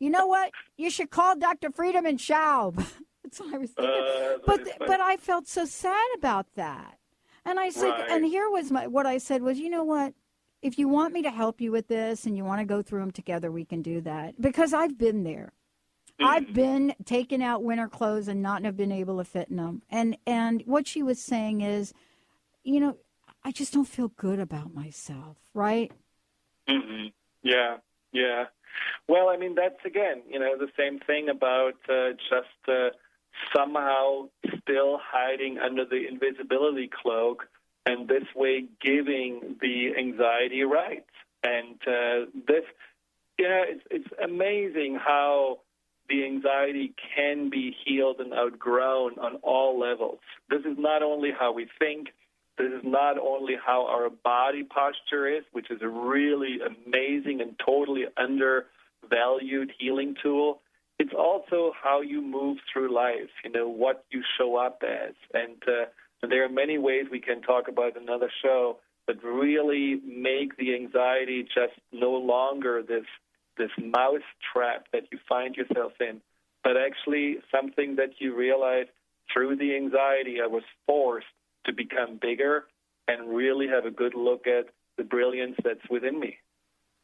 you know what? You should call Dr. Friedemann Schaub. That's what I was thinking. But I felt so sad about that. And I said, and here was what I said was, you know what? If you want me to help you with this and you want to go through them together, we can do that. Because I've been there. I've been taking out winter clothes and not have been able to fit in them. And what she was saying is, I just don't feel good about myself, right? Mm-hmm. Yeah. Well, I mean, that's, again, the same thing about somehow still hiding under the invisibility cloak, and this way giving the anxiety rights. And it's amazing how the anxiety can be healed and outgrown on all levels. This is not only how we think, this is not only how our body posture is, which is a really amazing and totally undervalued healing tool. It's also how you move through life, what you show up as. And there are many ways we can talk about in another show that really make the anxiety just no longer this mouse trap that you find yourself in, but actually something that you realize through the anxiety I was forced to become bigger and really have a good look at the brilliance that's within me.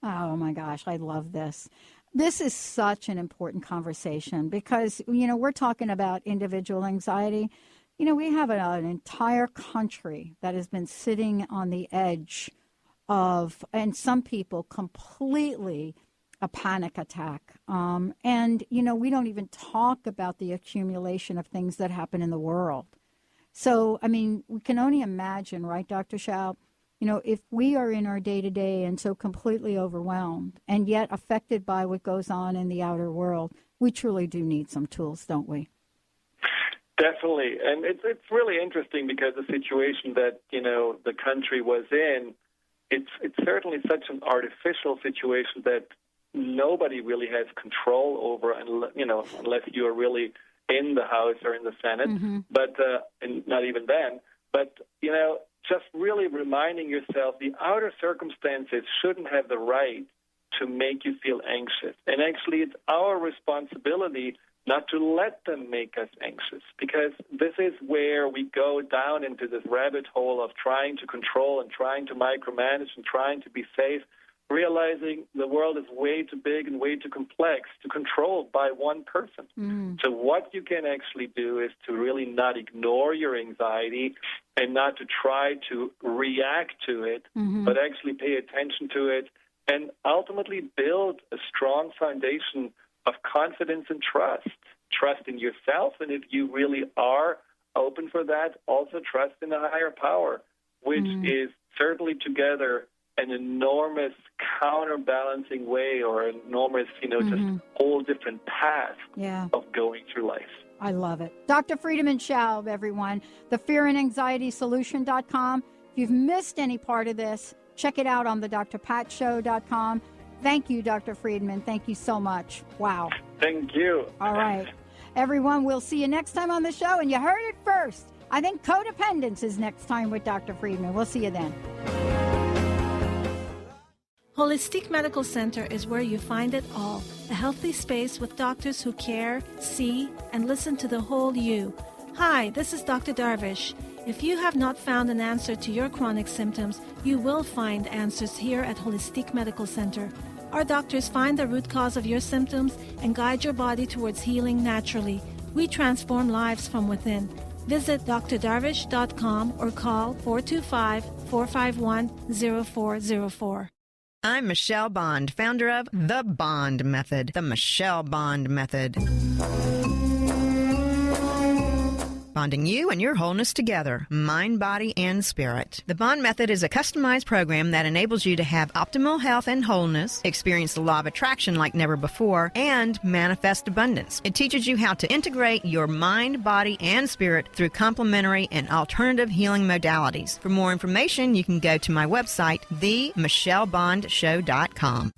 Oh, my gosh, I love this. This is such an important conversation because, we're talking about individual anxiety. We have an entire country that has been sitting on the edge of, and some people completely, a panic attack. And we don't even talk about the accumulation of things that happen in the world. So, I mean, we can only imagine, right, Dr. Schaub? If we are in our day-to-day and so completely overwhelmed and yet affected by what goes on in the outer world, we truly do need some tools, don't we? Definitely. And it's really interesting because the situation that, the country was in, it's certainly such an artificial situation that nobody really has control over, unless you are really in the House or in the Senate, but and not even then. But, just really reminding yourself the outer circumstances shouldn't have the right to make you feel anxious. And actually, it's our responsibility not to let them make us anxious, because this is where we go down into this rabbit hole of trying to control and trying to micromanage and trying to be safe, realizing the world is way too big and way too complex to control by one person. So what you can actually do is to really not ignore your anxiety and not to try to react to it, but actually pay attention to it and ultimately build a strong foundation of confidence and trust. Trust in yourself, and if you really are open for that, also trust in a higher power, which is certainly together an enormous counterbalancing way, or enormous, just whole different path of going through life. I love it. Dr. Friedemann Schaub, everyone, thefearandanxietysolution.com. If you've missed any part of this, check it out on the drpatshow.com. Thank you, Dr. Friedemann. Thank you so much. Wow. Thank you. All right. Everyone, we'll see you next time on the show. And you heard it first. I think codependence is next time with Dr. Friedemann. We'll see you then. Holistic Medical Center is where you find it all. A healthy space with doctors who care, see, and listen to the whole you. Hi, this is Dr. Darvish. If you have not found an answer to your chronic symptoms, you will find answers here at Holistic Medical Center. Our doctors find the root cause of your symptoms and guide your body towards healing naturally. We transform lives from within. Visit drdarvish.com or call 425-451-0404. I'm Michelle Bond, founder of The Bond Method, the Michelle Bond Method. Bonding you and your wholeness together, mind, body, and spirit. The Bond Method is a customized program that enables you to have optimal health and wholeness, experience the law of attraction like never before, and manifest abundance. It teaches you how to integrate your mind, body, and spirit through complementary and alternative healing modalities. For more information, you can go to my website, themichellebondshow.com.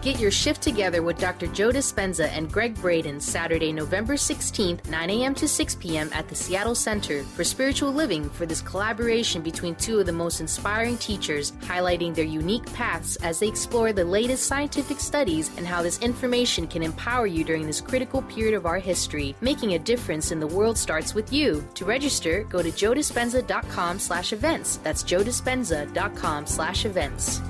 Get your shift together with Dr. Joe Dispenza and Greg Braden Saturday, November 16th, 9 a.m. to 6 p.m. at the Seattle Center for Spiritual Living for this collaboration between two of the most inspiring teachers, highlighting their unique paths as they explore the latest scientific studies and how this information can empower you during this critical period of our history. Making a difference in the world starts with you. To register, go to joedispenza.com/events. That's joedispenza.com/events.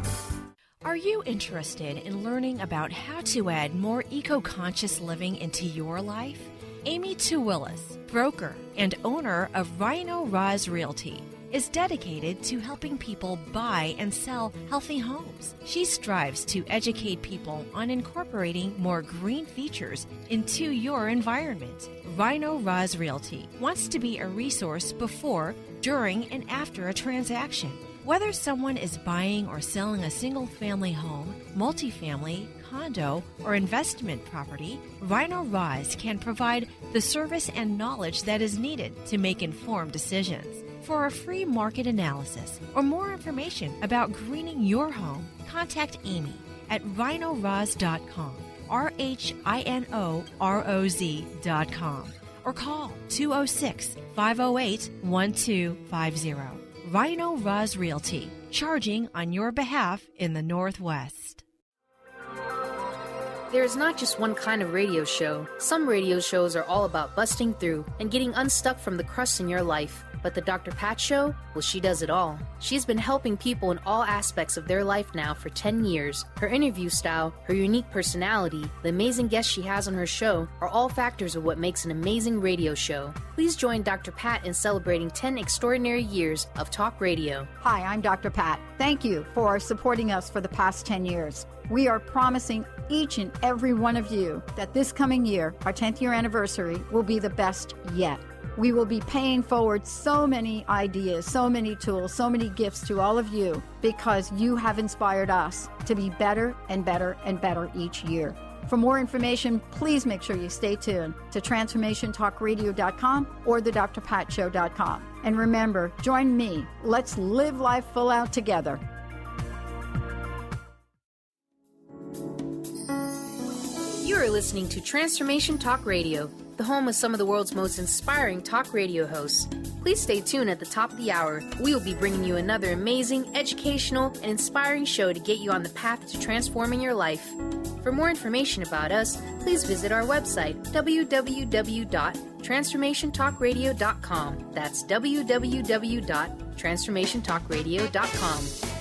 Are you interested in learning about how to add more eco-conscious living into your life? Amy Tuwillis, broker and owner of Rhino Roz Realty, is dedicated to helping people buy and sell healthy homes. She strives to educate people on incorporating more green features into your environment. Rhino Roz Realty wants to be a resource before, during, and after a transaction. Whether someone is buying or selling a single-family home, multifamily, condo, or investment property, Rhino Roz can provide the service and knowledge that is needed to make informed decisions. For a free market analysis or more information about greening your home, contact Amy at rhinoroz.com, RHINOROZ.com, or call 206-508-1250. Rhino Roz Realty, charging on your behalf in the Northwest. There is not just one kind of radio show. Some radio shows are all about busting through and getting unstuck from the crust in your life. But the Dr. Pat Show, well, she does it all. She's been helping people in all aspects of their life now for 10 years. Her interview style, her unique personality, the amazing guests she has on her show are all factors of what makes an amazing radio show. Please join Dr. Pat in celebrating 10 extraordinary years of talk radio. Hi, I'm Dr. Pat. Thank you for supporting us for the past 10 years. We are promising each and every one of you that this coming year, our 10th year anniversary, will be the best yet. We will be paying forward so many ideas, so many tools, so many gifts to all of you because you have inspired us to be better and better and better each year. For more information, please make sure you stay tuned to TransformationTalkRadio.com or thedrpatshow.com. And remember, join me. Let's live life full out together. You are listening to Transformation Talk Radio. the home of some of the world's most inspiring talk radio hosts. Please stay tuned at the top of the hour. We will be bringing you another amazing, educational, and inspiring show to get you on the path to transforming your life. For more information about us, please visit our website, www.transformationtalkradio.com. That's www.transformationtalkradio.com.